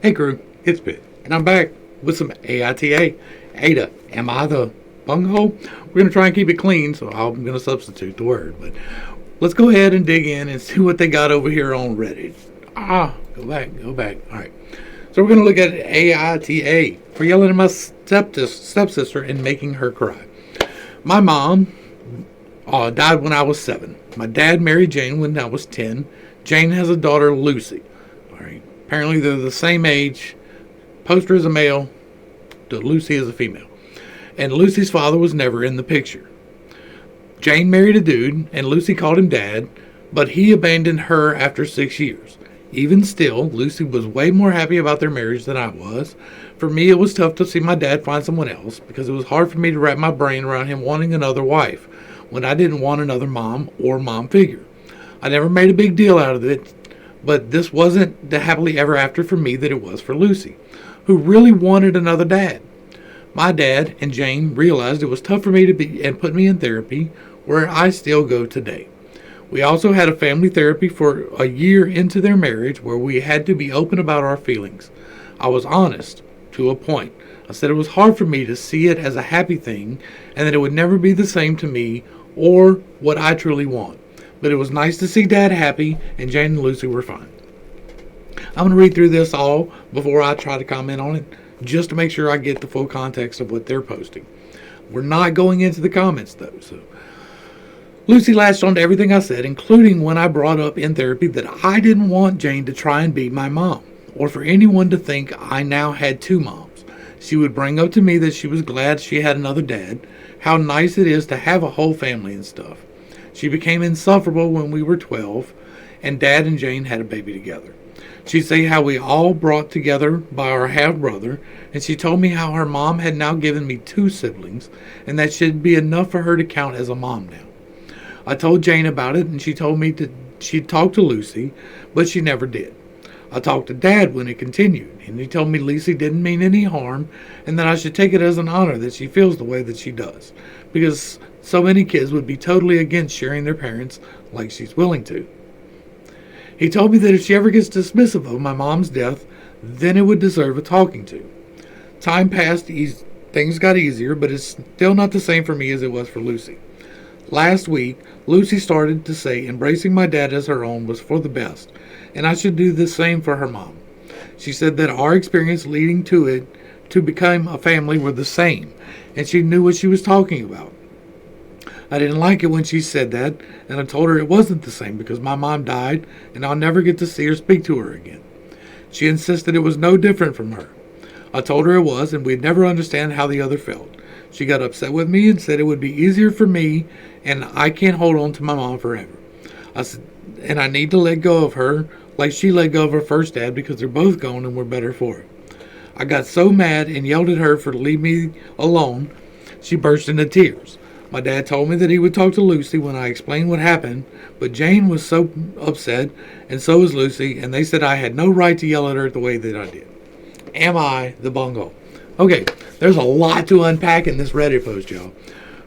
Hey crew, it's Pitt, and I'm back with some AITA. Ada, am I the bunghole? We're going to try and keep it clean, so I'm going to substitute the word. But let's go ahead and dig in and see what they got over here on Reddit. Go back. All right. So we're going to look at AITA for yelling at my stepsister and making her cry. My mom died when I was 7. My dad married Jane when I was 10. Jane has a daughter, Lucy. All right. Apparently they're the same age. Poster is a male. Lucy is a female. And Lucy's father was never in the picture. Jane married a dude, and Lucy called him dad, but he abandoned her after 6 years. Even still, Lucy was way more happy about their marriage than I was. For me, it was tough to see my dad find someone else, because it was hard for me to wrap my brain around him wanting another wife, when I didn't want another mom or mom figure. I never made a big deal out of it, but this wasn't the happily ever after for me that it was for Lucy, who really wanted another dad. My dad and Jane realized it was tough for me to be and put me in therapy, where I still go today. We also had a family therapy for a year into their marriage where we had to be open about our feelings. I was honest, to a point. I said it was hard for me to see it as a happy thing and that it would never be the same to me or what I truly want. But it was nice to see Dad happy, and Jane and Lucy were fine. I'm going to read through this all before I try to comment on it, just to make sure I get the full context of what they're posting. We're not going into the comments, though. So, Lucy latched on to everything I said, including when I brought up in therapy that I didn't want Jane to try and be my mom, or for anyone to think I now had 2 moms. She would bring up to me that she was glad she had another dad, how nice it is to have a whole family and stuff. She became insufferable when we were 12, and Dad and Jane had a baby together. She'd say how we all brought together by our half-brother, and she told me how her mom had now given me 2 siblings, and that should be enough for her to count as a mom now. I told Jane about it, and she told me she'd talk to Lucy, but she never did. I talked to Dad when it continued, and he told me Lucy didn't mean any harm, and that I should take it as an honor that she feels the way that she does, because so many kids would be totally against sharing their parents like she's willing to. He told me that if she ever gets dismissive of my mom's death, then it would deserve a talking to. Time passed, things got easier, but it's still not the same for me as it was for Lucy. Last week, Lucy started to say embracing my dad as her own was for the best, and I should do the same for her mom. She said that our experience leading to it to become a family were the same, and she knew what she was talking about. I didn't like it when she said that, and I told her it wasn't the same because my mom died and I'll never get to see or speak to her again. She insisted it was no different from her. I told her it was, and we'd never understand how the other felt. She got upset with me and said it would be easier for me, and I can't hold on to my mom forever. I said, and I need to let go of her like she let go of her first dad because they're both gone and we're better for it. I got so mad and yelled at her for to leave me alone, she burst into tears. My dad told me that he would talk to Lucy when I explained what happened, but Jane was so upset, and so was Lucy, and they said I had no right to yell at her the way that I did. Am I the bunghole? Okay, there's a lot to unpack in this Reddit post, y'all.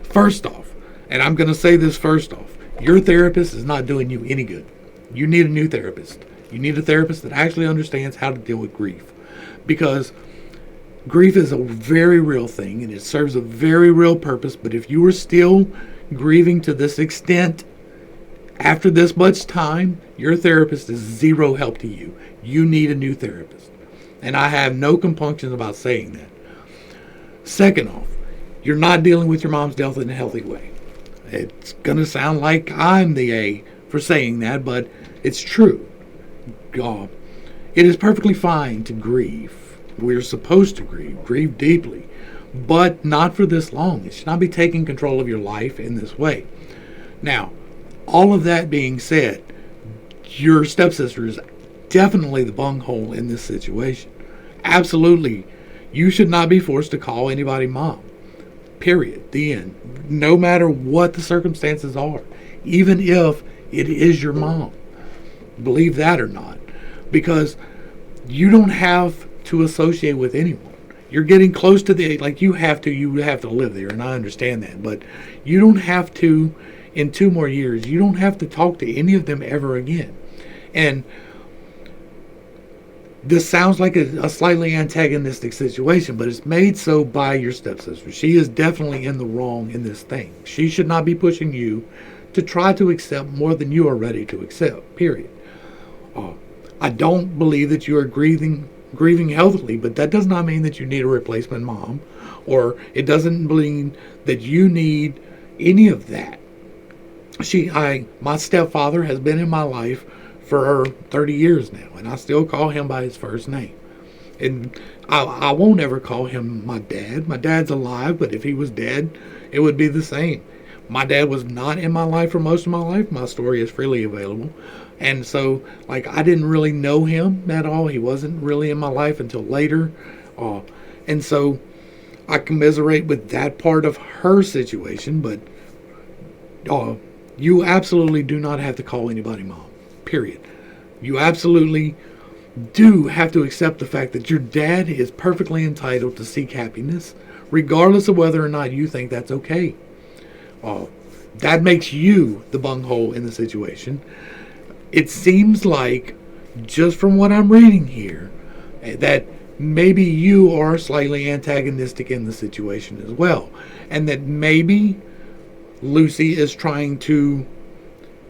First off, and I'm going to say this first off, your therapist is not doing you any good. You need a new therapist. You need a therapist that actually understands how to deal with grief. Because grief is a very real thing, and it serves a very real purpose, but if you are still grieving to this extent, after this much time, your therapist is zero help to you. You need a new therapist. And I have no compunctions about saying that. Second off, you're not dealing with your mom's death in a healthy way. It's going to sound like I'm the A for saying that, but it's true. God, it is perfectly fine to grieve. We're supposed to grieve deeply, but not for this long. It should not be taking control of your life in this way. Now, all of that being said, your stepsister is definitely the bunghole in this situation. Absolutely. You should not be forced to call anybody mom. Period. The end. No matter what the circumstances are. Even if it is your mom. Believe that or not. Because you don't have to associate with anyone. You're getting close to the, like you have to live there, and I understand that. But you don't have to, in 2 more years, you don't have to talk to any of them ever again. And This sounds like a slightly antagonistic situation, but it's made so by your stepsister. She is definitely in the wrong in this thing. She should not be pushing you to try to accept more than you are ready to accept, period. I don't believe that you are grieving healthily, but that does not mean that you need a replacement mom, or it doesn't mean that you need any of that. My stepfather has been in my life for 30 years now, and I still call him by his first name. And I won't ever call him my dad. My dad's alive, but if he was dead, it would be the same. My dad was not in my life for most of my life. My story is freely available. And so, I didn't really know him at all. He wasn't really in my life until later. And so, I commiserate with that part of her situation, but you absolutely do not have to call anybody mom. Period. You absolutely do have to accept the fact that your dad is perfectly entitled to seek happiness, regardless of whether or not you think that's okay. That makes you the bunghole in the situation. It seems like, just from what I'm reading here, that maybe you are slightly antagonistic in the situation as well. And that maybe Lucy is trying to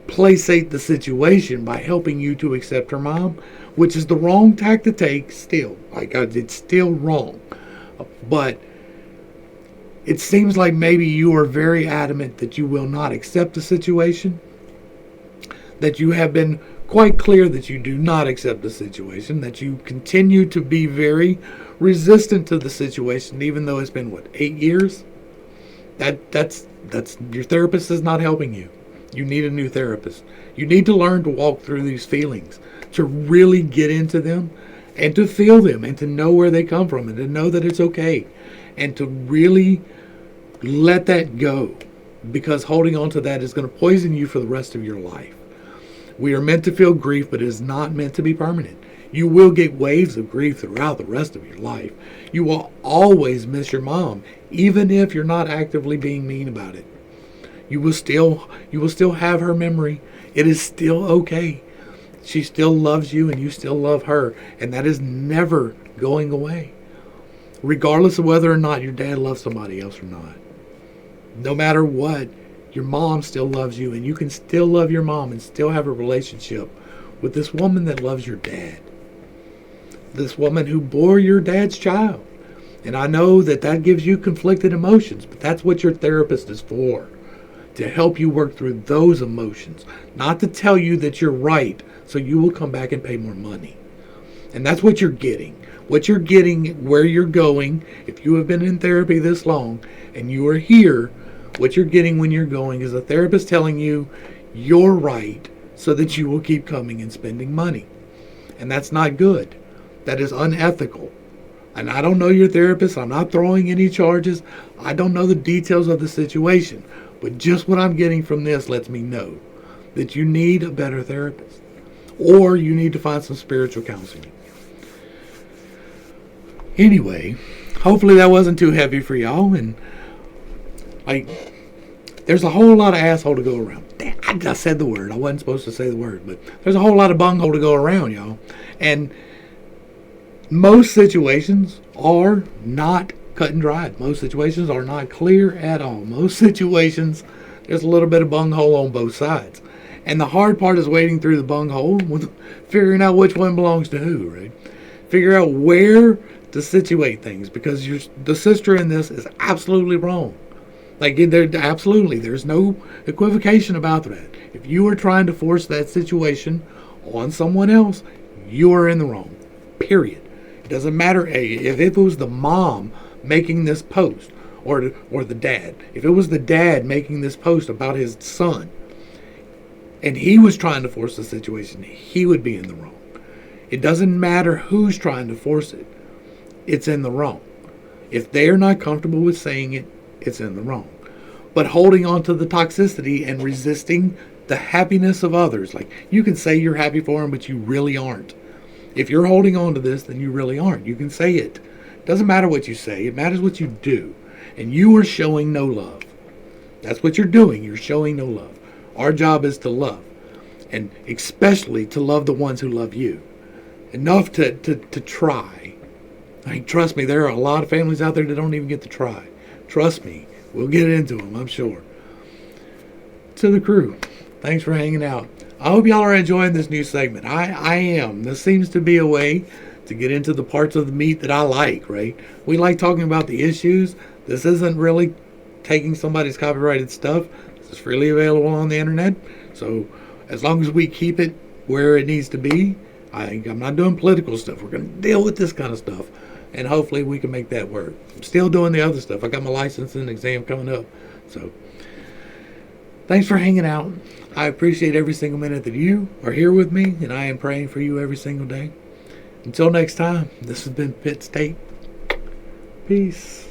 placate the situation by helping you to accept her mom, which is the wrong tack to take still. It's still wrong. But it seems like maybe you are very adamant that you will not accept the situation, that you have been quite clear that you do not accept the situation, that you continue to be very resistant to the situation, even though it's been, 8 years? That's your therapist is not helping you. You need a new therapist. You need to learn to walk through these feelings, to really get into them, and to feel them, and to know where they come from, and to know that it's okay, and to really let that go, because holding on to that is going to poison you for the rest of your life. We are meant to feel grief, but it is not meant to be permanent. You will get waves of grief throughout the rest of your life. You will always miss your mom, even if you're not actively being mean about it. You will still have her memory. It is still okay. She still loves you, and you still love her, and that is never going away, regardless of whether or not your dad loves somebody else or not. No matter what, your mom still loves you, and you can still love your mom and still have a relationship with this woman that loves your dad. This woman who bore your dad's child. And I know that gives you conflicted emotions, but that's what your therapist is for. To help you work through those emotions. Not to tell you that you're right, so you will come back and pay more money. And that's what you're getting. What you're getting, where you're going, if you have been in therapy this long, and you are here, what you're getting when you're going is a therapist telling you you're right, so that you will keep coming and spending money. And that's not good. That is unethical. And I don't know your therapist. I'm not throwing any charges. I don't know the details of the situation. But just what I'm getting from this lets me know that you need a better therapist. Or you need to find some spiritual counseling. Anyway, hopefully that wasn't too heavy for y'all. And there's a whole lot of asshole to go around. Damn, I just said the word. I wasn't supposed to say the word. But there's a whole lot of bunghole to go around, y'all. And most situations are not cut and dried. Most situations are not clear at all. Most situations, there's a little bit of bunghole on both sides. And the hard part is wading through the bunghole, figuring out which one belongs to who, right? Figure out where to situate things, because the sister in this is absolutely wrong. There's no equivocation about that. If you are trying to force that situation on someone else, you are in the wrong. Period. It doesn't matter if it was the mom making this post, or the dad. If it was the dad making this post about his son, and he was trying to force the situation, he would be in the wrong. It doesn't matter who's trying to force it. It's in the wrong. If they're not comfortable with saying it, it's in the wrong. But holding on to the toxicity and resisting the happiness of others, you can say you're happy for them, but you really aren't. If you're holding on to this, then you really aren't. You can say it. Doesn't matter what you say. It matters what you do. And you are showing no love. That's what you're doing. You're showing no love. Our job is to love. And especially to love the ones who love you. enough to try. I mean, trust me, there are a lot of families out there that don't even get to try. Trust me, we'll get into them, I'm sure. To the crew, thanks for hanging out. I hope y'all are enjoying this new segment. I am. This seems to be a way to get into the parts of the meat that I like, right? We like talking about the issues. This isn't really taking somebody's copyrighted stuff. This is freely available on the internet. So as long as we keep it where it needs to be, I'm not doing political stuff. We're going to deal with this kind of stuff. And hopefully we can make that work. I'm still doing the other stuff. I got my licensing exam coming up. So thanks for hanging out. I appreciate every single minute that you are here with me, and I am praying for you every single day. Until next time, this has been Pittstake. Peace.